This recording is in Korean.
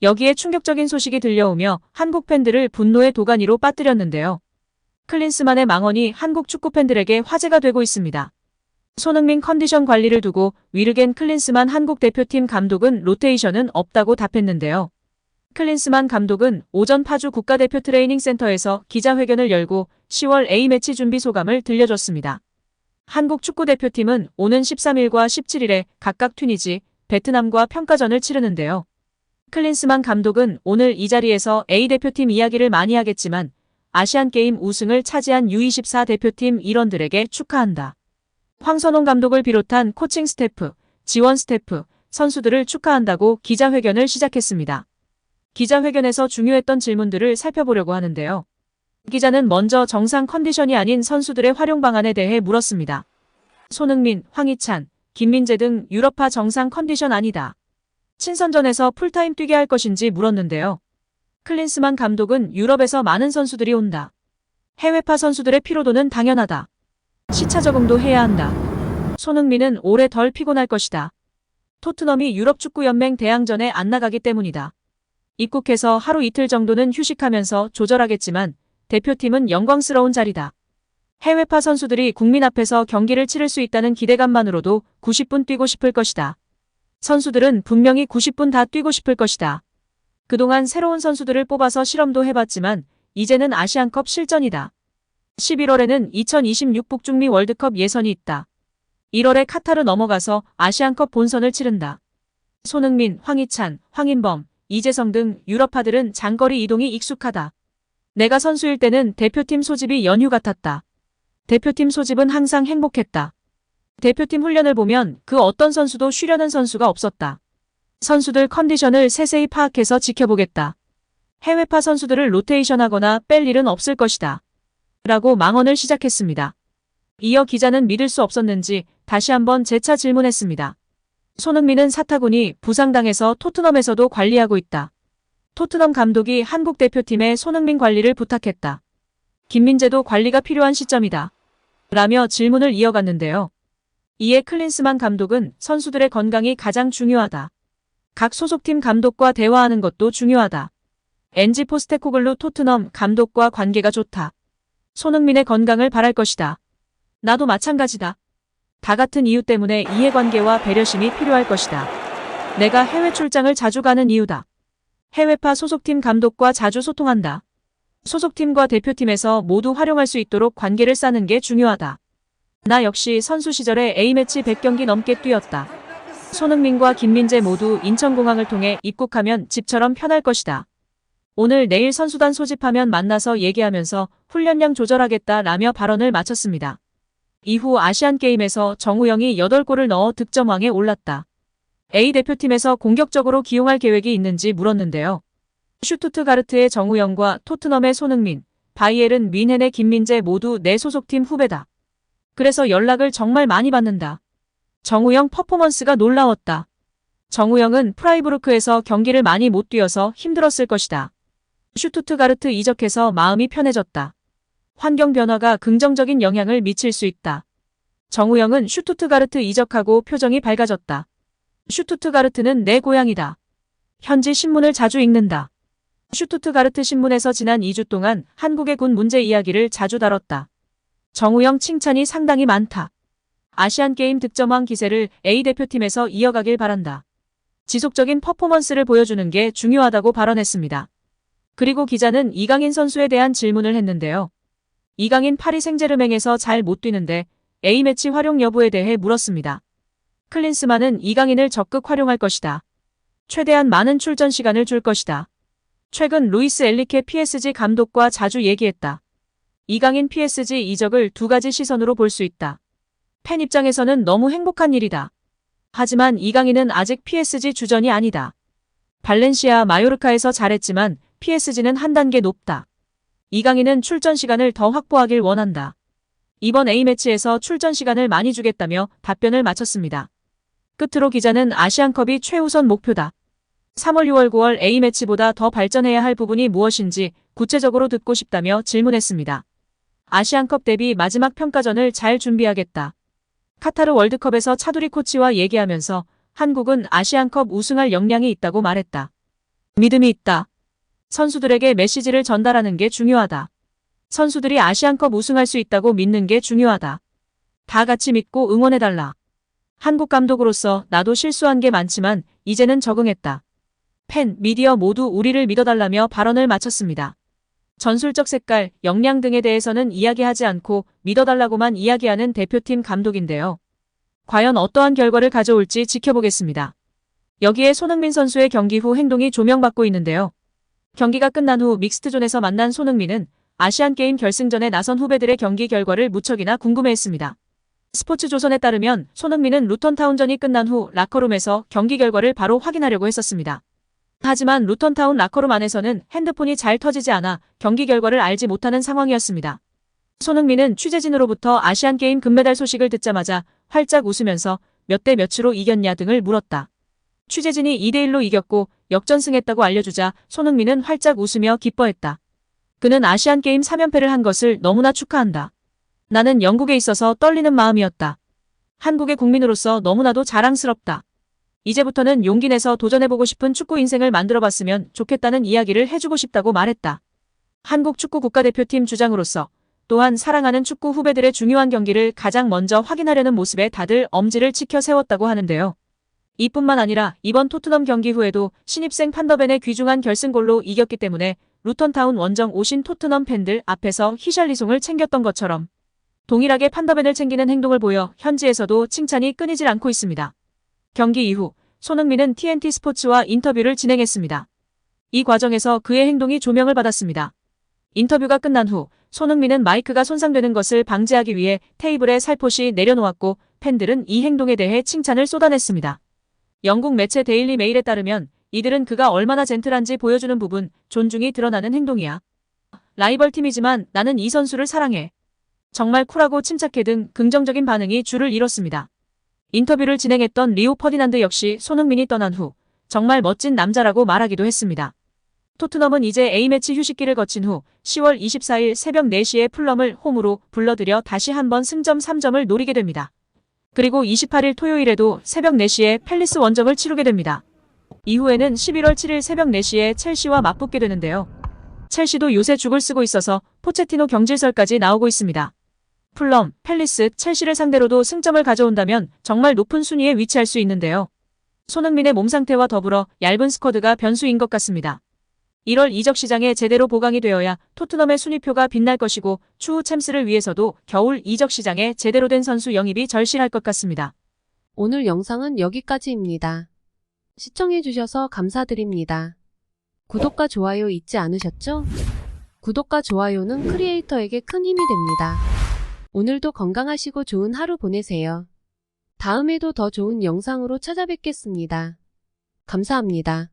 여기에 충격적인 소식이 들려오며 한국 팬들을 분노의 도가니로 빠뜨렸는데요. 클린스만의 망언이 한국 축구 팬들에게 화제가 되고 있습니다. 손흥민 컨디션 관리를 두고 위르겐 클린스만 한국 대표팀 감독은 로테이션은 없다고 답했는데요. 클린스만 감독은 오전 파주 국가대표 트레이닝 센터에서 기자회견을 열고 10월 A매치 준비 소감을 들려줬습니다. 한국 축구대표팀은 오는 13일과 17일에 각각 튀니지, 베트남과 평가전을 치르는데요. 클린스만 감독은 오늘 이 자리에서 A대표팀 이야기를 많이 하겠지만 아시안게임 우승을 차지한 U24 대표팀 일원들에게 축하한다. 황선홍 감독을 비롯한 코칭 스태프, 지원 스태프, 선수들을 축하한다고 기자회견을 시작했습니다. 기자회견에서 중요했던 질문들을 살펴보려고 하는데요. 기자는 먼저 정상 컨디션이 아닌 선수들의 활용 방안에 대해 물었습니다. 손흥민, 황희찬, 김민재 등 유럽파 정상 컨디션 아니다. 친선전에서 풀타임 뛰게 할 것인지 물었는데요. 클린스만 감독은 유럽에서 많은 선수들이 온다. 해외파 선수들의 피로도는 당연하다. 시차 적응도 해야 한다. 손흥민은 올해 덜 피곤할 것이다. 토트넘이 유럽축구연맹 대항전에 안 나가기 때문이다. 입국해서 하루 이틀 정도는 휴식하면서 조절하겠지만 대표팀은 영광스러운 자리다. 해외파 선수들이 국민 앞에서 경기를 치를 수 있다는 기대감만으로도 90분 뛰고 싶을 것이다. 선수들은 분명히 90분 다 뛰고 싶을 것이다. 그동안 새로운 선수들을 뽑아서 실험도 해봤지만 이제는 아시안컵 실전이다. 11월에는 2026 북중미 월드컵 예선이 있다. 1월에 카타르 넘어가서 아시안컵 본선을 치른다. 손흥민, 황희찬, 황인범, 이재성 등 유럽파들은 장거리 이동이 익숙하다. 내가 선수일 때는 대표팀 소집이 연휴 같았다. 대표팀 소집은 항상 행복했다. 대표팀 훈련을 보면 그 어떤 선수도 쉬려는 선수가 없었다. 선수들 컨디션을 세세히 파악해서 지켜보겠다. 해외파 선수들을 로테이션하거나 뺄 일은 없을 것이다. 라고 망언을 시작했습니다. 이어 기자는 믿을 수 없었는지 다시 한번 재차 질문했습니다. 손흥민은 사타구니 부상당해서 토트넘에서도 관리하고 있다. 토트넘 감독이 한국 대표팀에 손흥민 관리를 부탁했다. 김민재도 관리가 필요한 시점이다. 라며 질문을 이어갔는데요. 이에 클린스만 감독은 선수들의 건강이 가장 중요하다. 각 소속팀 감독과 대화하는 것도 중요하다. 엔지 포스테코글루 토트넘 감독과 관계가 좋다. 손흥민의 건강을 바랄 것이다. 나도 마찬가지다. 다 같은 이유 때문에 이해관계와 배려심이 필요할 것이다. 내가 해외 출장을 자주 가는 이유다. 해외파 소속팀 감독과 자주 소통한다. 소속팀과 대표팀에서 모두 활용할 수 있도록 관계를 쌓는 게 중요하다. 나 역시 선수 시절에 A매치 100경기 넘게 뛰었다. 손흥민과 김민재 모두 인천공항을 통해 입국하면 집처럼 편할 것이다. 오늘 내일 선수단 소집하면 만나서 얘기하면서 훈련량 조절하겠다 라며 발언을 마쳤습니다. 이후 아시안게임에서 정우영이 8골을 넣어 득점왕에 올랐다. A대표팀에서 공격적으로 기용할 계획이 있는지 물었는데요. 슈투트가르트의 정우영과 토트넘의 손흥민, 바이에른 뮌헨의 김민재 모두 내 소속팀 후배다. 그래서 연락을 정말 많이 받는다. 정우영 퍼포먼스가 놀라웠다. 정우영은 프라이부르크에서 경기를 많이 못 뛰어서 힘들었을 것이다. 슈투트가르트 이적해서 마음이 편해졌다. 환경 변화가 긍정적인 영향을 미칠 수 있다. 정우영은 슈투트가르트 이적하고 표정이 밝아졌다. 슈투트가르트는 내 고향이다. 현지 신문을 자주 읽는다. 슈투트가르트 신문에서 지난 2주 동안 한국의 군 문제 이야기를 자주 다뤘다. 정우영 칭찬이 상당히 많다. 아시안게임 득점왕 기세를 A대표팀에서 이어가길 바란다. 지속적인 퍼포먼스를 보여주는 게 중요하다고 발언했습니다. 그리고 기자는 이강인 선수에 대한 질문을 했는데요. 이강인 파리 생제르맹에서 잘 못 뛰는데 A매치 활용 여부에 대해 물었습니다. 클린스만은 이강인을 적극 활용할 것이다. 최대한 많은 출전 시간을 줄 것이다. 최근 루이스 엘리케 PSG 감독과 자주 얘기했다. 이강인 PSG 이적을 두 가지 시선으로 볼 수 있다. 팬 입장에서는 너무 행복한 일이다. 하지만 이강인은 아직 PSG 주전이 아니다. 발렌시아 마요르카에서 잘했지만 PSG는 한 단계 높다. 이강인은 출전 시간을 더 확보하길 원한다. 이번 A매치에서 출전 시간을 많이 주겠다며 답변을 마쳤습니다. 끝으로 기자는 아시안컵이 최우선 목표다. 3월, 6월, 9월 A매치보다 더 발전해야 할 부분이 무엇인지 구체적으로 듣고 싶다며 질문했습니다. 아시안컵 대비 마지막 평가전을 잘 준비하겠다. 카타르 월드컵에서 차두리 코치와 얘기하면서 한국은 아시안컵 우승할 역량이 있다고 말했다. 믿음이 있다. 선수들에게 메시지를 전달하는 게 중요하다. 선수들이 아시안컵 우승할 수 있다고 믿는 게 중요하다. 다 같이 믿고 응원해달라. 한국 감독으로서 나도 실수한 게 많지만 이제는 적응했다. 팬, 미디어 모두 우리를 믿어달라며 발언을 마쳤습니다. 전술적 색깔, 역량 등에 대해서는 이야기하지 않고 믿어달라고만 이야기하는 대표팀 감독인데요. 과연 어떠한 결과를 가져올지 지켜보겠습니다. 여기에 손흥민 선수의 경기 후 행동이 조명받고 있는데요. 경기가 끝난 후 믹스트존에서 만난 손흥민은 아시안게임 결승전에 나선 후배들의 경기 결과를 무척이나 궁금해했습니다. 스포츠조선에 따르면 손흥민은 루턴타운전이 끝난 후 라커룸에서 경기 결과를 바로 확인하려고 했었습니다. 하지만 루턴타운 라커룸 안에서는 핸드폰이 잘 터지지 않아 경기 결과를 알지 못하는 상황이었습니다. 손흥민은 취재진으로부터 아시안게임 금메달 소식을 듣자마자 활짝 웃으면서 몇 대 몇으로 이겼냐 등을 물었다. 취재진이 2대1로 이겼고 역전승했다고 알려주자 손흥민은 활짝 웃으며 기뻐했다. 그는 아시안게임 3연패를 한 것을 너무나 축하한다. 나는 영국에 있어서 떨리는 마음이었다. 한국의 국민으로서 너무나도 자랑스럽다. 이제부터는 용기 내서 도전해보고 싶은 축구 인생을 만들어봤으면 좋겠다는 이야기를 해주고 싶다고 말했다. 한국 축구 국가대표팀 주장으로서 또한 사랑하는 축구 후배들의 중요한 경기를 가장 먼저 확인하려는 모습에 다들 엄지를 치켜 세웠다고 하는데요. 이뿐만 아니라 이번 토트넘 경기 후에도 신입생 판더벤의 귀중한 결승골로 이겼기 때문에 루턴타운 원정 오신 토트넘 팬들 앞에서 히샬리송을 챙겼던 것처럼 동일하게 판더벤을 챙기는 행동을 보여 현지에서도 칭찬이 끊이질 않고 있습니다. 경기 이후 손흥민은 TNT 스포츠와 인터뷰를 진행했습니다. 이 과정에서 그의 행동이 조명을 받았습니다. 인터뷰가 끝난 후 손흥민은 마이크가 손상되는 것을 방지하기 위해 테이블에 살포시 내려놓았고 팬들은 이 행동에 대해 칭찬을 쏟아냈습니다. 영국 매체 데일리 메일에 따르면 이들은 그가 얼마나 젠틀한지 보여주는 부분, 존중이 드러나는 행동이야. 라이벌 팀이지만 나는 이 선수를 사랑해. 정말 쿨하고 침착해 등 긍정적인 반응이 줄을 이뤘습니다. 인터뷰를 진행했던 리오 퍼디난드 역시 손흥민이 떠난 후 정말 멋진 남자라고 말하기도 했습니다. 토트넘은 이제 A매치 휴식기를 거친 후 10월 24일 새벽 4시에 풀럼을 홈으로 불러들여 다시 한번 승점 3점을 노리게 됩니다. 그리고 28일 토요일에도 새벽 4시에 팰리스 원정을 치르게 됩니다. 이후에는 11월 7일 새벽 4시에 첼시와 맞붙게 되는데요. 첼시도 요새 죽을 쓰고 있어서 포체티노 경질설까지 나오고 있습니다. 풀럼, 팰리스, 첼시를 상대로도 승점을 가져온다면 정말 높은 순위에 위치할 수 있는데요. 손흥민의 몸 상태와 더불어 얇은 스쿼드가 변수인 것 같습니다. 1월 이적 시장에 제대로 보강이 되어야 토트넘의 순위표가 빛날 것이고 추후 챔스를 위해서도 겨울 이적 시장에 제대로 된 선수 영입이 절실할 것 같습니다. 오늘 영상은 여기까지입니다. 시청해주셔서 감사드립니다. 구독과 좋아요 잊지 않으셨죠? 구독과 좋아요는 크리에이터에게 큰 힘이 됩니다. 오늘도 건강하시고 좋은 하루 보내세요. 다음에도 더 좋은 영상으로 찾아뵙겠습니다. 감사합니다.